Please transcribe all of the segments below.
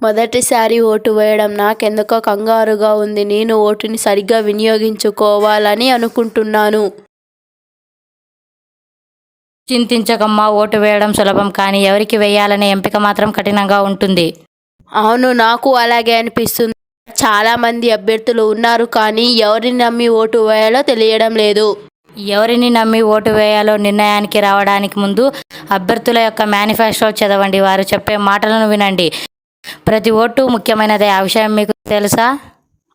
మొదటిసారి ఓటు వేయడం నాకెందుకో కంగారుగా ఉంది. నేను ఓటుని సరిగ్గా వినియోగించుకోవాలని అనుకుంటున్నాను. చింతించకమ్మా, ఓటు వేయడం సులభం, కానీ ఎవరికి వేయాలనే ఎంపిక మాత్రం కఠినంగా ఉంటుంది. అవును, నాకు అలాగే అనిపిస్తుంది. చాలా మంది అభ్యర్థులు ఉన్నారు, కానీ ఎవరిని నమ్మి ఓటు వేయాలో తెలియడం లేదు. ఎవరిని నమ్మి ఓటు వేయాలో నిర్ణయానికి రావడానికి ముందు అభ్యర్థుల యొక్క మేనిఫెస్టో చదవండి, వారు చెప్పే మాటలను వినండి. ప్రతి ఓటు ముఖ్యమైనదే. ఆ విషయం మీకు తెలుసా?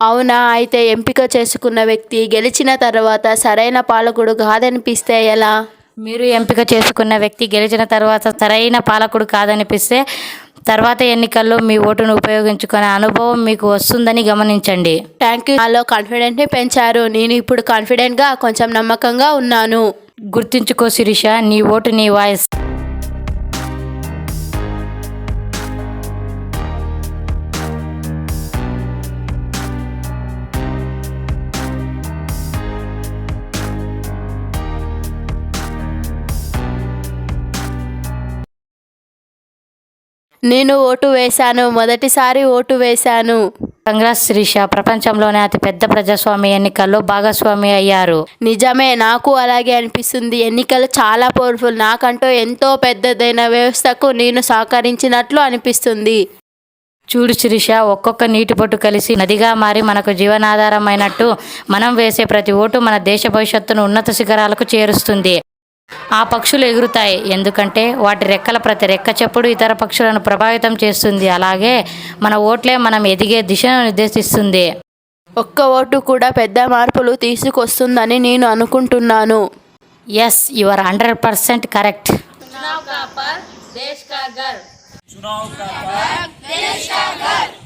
అవునా? అయితే ఎంపిక చేసుకున్న వ్యక్తి గెలిచిన తర్వాత సరైన పాలకుడు కాదనిపిస్తే ఎలా? మీరు ఎంపిక చేసుకున్న వ్యక్తి గెలిచిన తర్వాత సరైన పాలకుడు కాదనిపిస్తే తర్వాత ఎన్నికల్లో మీ ఓటును ఉపయోగించుకునే అనుభవం మీకు వస్తుందని గమనించండి. Thank you. నాలో కాన్ఫిడెంట్ని పెంచారు. నేను ఇప్పుడు కాన్ఫిడెంట్గా, కొంచెం నమ్మకంగా ఉన్నాను. గుర్తుంచుకో శిరీష, నీ ఓటు నీ వాయిస్. నేను ఓటు వేశాను. మొదటిసారి ఓటు వేశాను. కంగ్రాట్స్ శిరీష, ప్రపంచంలోనే అతిపెద్ద ప్రజాస్వామ్య ఎన్నికల్లో భాగస్వామి అయ్యారు. నిజమే, నాకు అలాగే అనిపిస్తుంది. ఎన్నికలు చాలా పవర్ఫుల్. నాకంటూ ఎంతో పెద్దదైన వ్యవస్థకు నేను సహకరించినట్లు అనిపిస్తుంది. చూడు శిరీష, ఒక్కొక్క నీటి బొట్టు కలిసి నదిగా మారి మనకు జీవనాధారమైనట్టు మనం వేసే ప్రతి ఓటు మన దేశ భవిష్యత్తును ఉన్నత శిఖరాలకు చేరుస్తుంది. ఆ పక్షులు ఎగురుతాయి ఎందుకంటే వాటి రెక్కల ప్రతి రెక్క చెప్పుడు ఇతర పక్షులను ప్రభావితం చేస్తుంది. అలాగే మన ఓట్లే మనం ఎదిగే దిశను నిర్దేశిస్తుంది. ఒక్క ఓటు కూడా పెద్ద మార్పులు తీసుకొస్తుందని నేను అనుకుంటున్నాను. Yes, you are 100% correct. चुनाव का पर्व देश का गर्व।